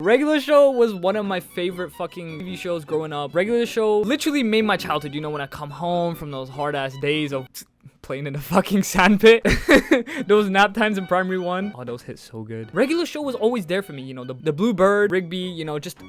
Regular Show was one of my favorite fucking TV shows growing up. Regular Show literally made my childhood. You know, when I come home from those hard ass days of playing in the fucking sandpit. Those nap times in primary 1. Oh, those hit so good. Regular Show was always there for me. You know, the Blue Bird, Rigby, you know, just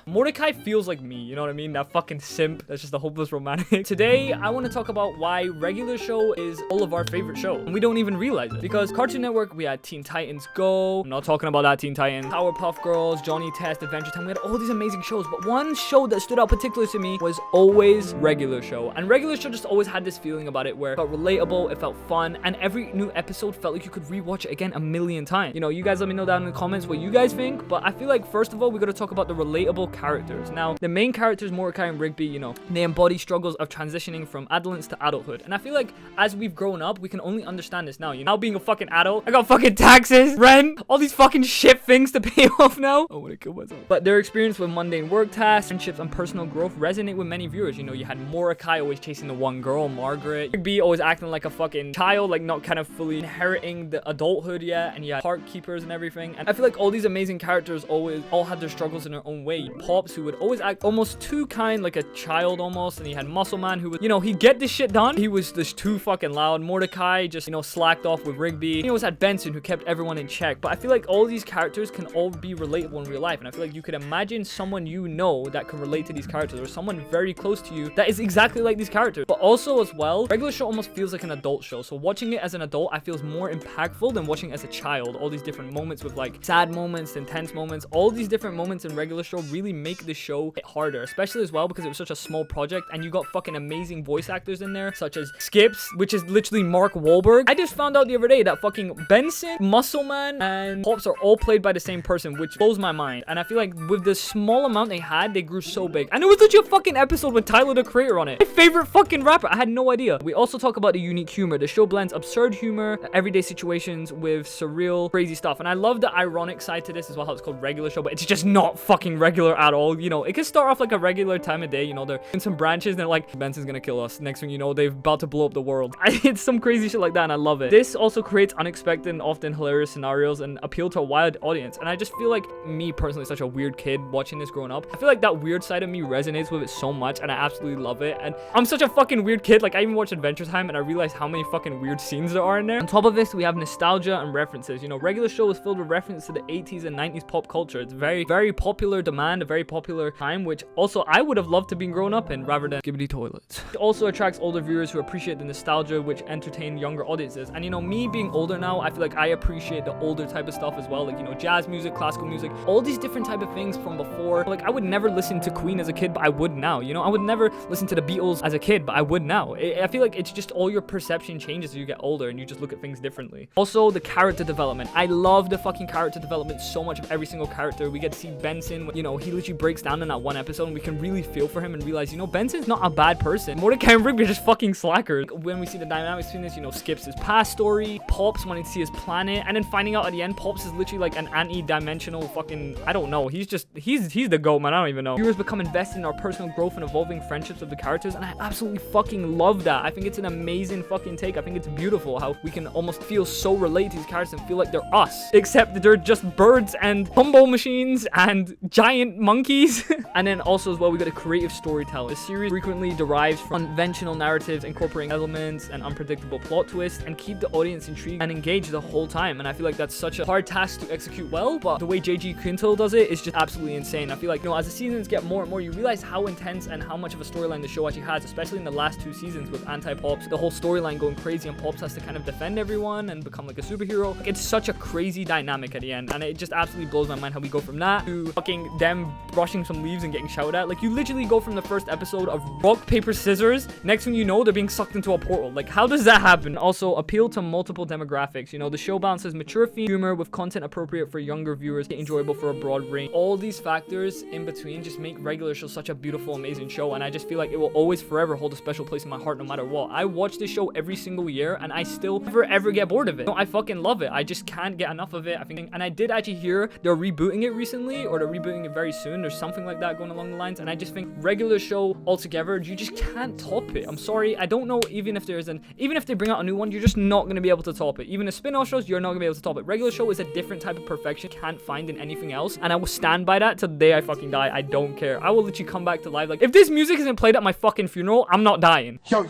Mordecai feels like me. You know what I mean? That fucking simp. That's just a hopeless romantic. Today, I want to talk about why Regular Show is all of our favorite show. And we don't even realize it. Because Cartoon Network, we had Teen Titans Go. I'm not talking about that Teen Titans. Powerpuff Girls, Johnny Test, Adventure Time. We had all these amazing shows. But one show that stood out particularly to me was always Regular Show. And Regular Show just always had this feeling about it where it felt relatable, it felt fun, and every new episode felt like you could rewatch it again a million times. You know, you guys let me know down in the comments what you guys think, but I feel like first of all, we gotta talk about the relatable characters. Now, the main characters, Mordecai and Rigby, you know, they embody struggles of transitioning from adolescence to adulthood. And I feel like as we've grown up, we can only understand this now. You know, now being a fucking adult, I got fucking taxes, rent, all these fucking shit things to pay off now. I wanna kill myself. But their experience with mundane work tasks, friendships, and personal growth resonate with many viewers. You know, you had Mordecai always chasing the one girl, Margaret. Rigby always acting like a fucking child, like not kind of fully inheriting the adulthood yet, and you had park keepers and everything. And I feel like all these amazing characters all had their struggles in their own way. Pops, who would always act almost too kind, like a child almost, and you had Muscle Man, who was, you know, he'd get this shit done. He was just too fucking loud. Mordecai just, you know, slacked off with Rigby. You always had Benson, who kept everyone in check. But I feel like all these characters can all be relatable in real life, and I feel like you could imagine someone you know that can relate to these characters, or someone very close to you that is exactly like these characters. But also as well, Regular Show almost feels like an adult show, so watching it as an adult, I feel is more impactful than watching it as a child. All these different moments with like sad moments, intense moments, all these different moments in Regular Show really make the show hit harder, especially as well because it was such a small project and you got fucking amazing voice actors in there, such as Skips, which is literally Mark Wahlberg. I just found out the other day that fucking Benson, Muscle Man, and Pops are all played by the same person, which blows my mind. And I feel like with the small amount they had, they grew so big. And it was literally a fucking episode with Tyler the Creator on it. My favorite fucking rapper. I had no idea. We also talk about the unique humor. The show blends absurd humor, everyday situations with surreal, crazy stuff. And I love the ironic side to this as well, how it's called Regular Show, but it's just not fucking regular at all. You know, it could start off like a regular time of day. You know, they're in some branches and they're like, Benson's gonna kill us. Next thing you know, they're about to blow up the world. It's some crazy shit like that, and I love it. This also creates unexpected and often hilarious scenarios and appeal to a wide audience. And I just feel like me personally, such a weird kid watching this growing up, I feel like that weird side of me resonates with it so much, and I absolutely love it. And I'm such a fucking weird kid. Like, I even watched Adventure Time and I realized how many fucking weird scenes there are in there. On top of this, we have nostalgia and references. You know, Regular Show is filled with references to the 80s and 90s pop culture. It's very, very popular demand, a very popular time, which also I would have loved to be grown up in rather than Skibidi Toilets. It also attracts older viewers who appreciate the nostalgia, which entertain younger audiences. And you know, me being older now, I feel like I appreciate the older type of stuff as well. Like, you know, jazz music, classical music, all these different type of things from before. Like, I would never listen to Queen as a kid, but I would now. You know, I would never listen to the Beatles as a kid, but I would now. I feel like it's just all your perception changes as you get older and you just look at things differently. Also, the character development. I love the fucking character development so much of every single character. We get to see Benson, you know, he literally breaks down in that one episode and we can really feel for him and realize, you know, Benson's not a bad person. Mordecai and Rigby are just fucking slackers. When we see the dynamics between this, you know, Skips his past story, Pops wanting to see his planet, and then finding out at the end, Pops is literally like an anti-dimensional fucking, I don't know, he's the GOAT, man. I don't even know. Viewers become invested in our personal growth and evolving friendships of the characters, and I absolutely fucking love that. I think it's an amazing fucking take. I think it's beautiful how we can almost feel so related to these characters and feel like they're us, except that they're just birds and gumball machines and giant monkeys. And then also as well, we got a creative storytelling. The series frequently derives from conventional narratives, incorporating elements and unpredictable plot twists, and keep the audience intrigued and engaged the whole time. And I feel like that's such a hard task to execute well, but the way J.G. Quintel does it is just absolutely insane. I feel like, you know, as the seasons get more and more, you realize how intense and how much of a storyline the show actually has, especially in the last 2 seasons with Anti-Pops, the whole storyline going crazy, and Pops has to kind of defend everyone and become like a superhero. Like, it's such a crazy dynamic at the end, and it just absolutely blows my mind how we go from that to fucking them brushing some leaves and getting shouted at. Like, you literally go from the first episode of rock, paper, scissors, next thing you know, they're being sucked into a portal. Like, how does that happen? Also, appeal to multiple demographics. You know, the show balances mature humor with content appropriate for younger viewers, enjoyable for a broad range. All these factors in between just make Regular Show such a beautiful, amazing show, and I just feel like it will always forever hold a special place in my heart no matter what. I watch this show every single year, and I still never ever get bored of it. I fucking love it. I just can't get enough of it. I think, and I did actually hear they're rebooting it recently, or they're rebooting it very soon. There's something like that going along the lines, and I just think regular show altogether, you just can't top it. I'm sorry, I don't know. Even if they bring out a new one, you're just not gonna be able to top it. Even the spin-off shows, you're not gonna be able to top it. Regular show is a different type of perfection, can't find in anything else, and I will stand by that till the day I fucking die. I don't care. I will literally come back to life. Like, if this music isn't played at my fucking funeral, I'm not dying. Yo.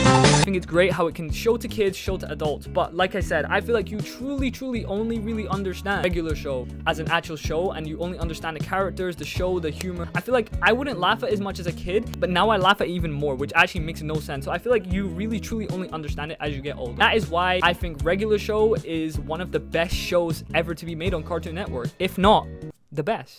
I think it's great how it can show to kids, show to adults, but like I said, I feel like you truly only really understand regular show as an actual show, and you only understand the characters, the show, the humor. I feel like I wouldn't laugh at as much as a kid, but now I laugh at even more, which actually makes no sense. So I feel like you really truly only understand it as you get older. That is why I think regular show is one of the best shows ever to be made on Cartoon Network, if not the best.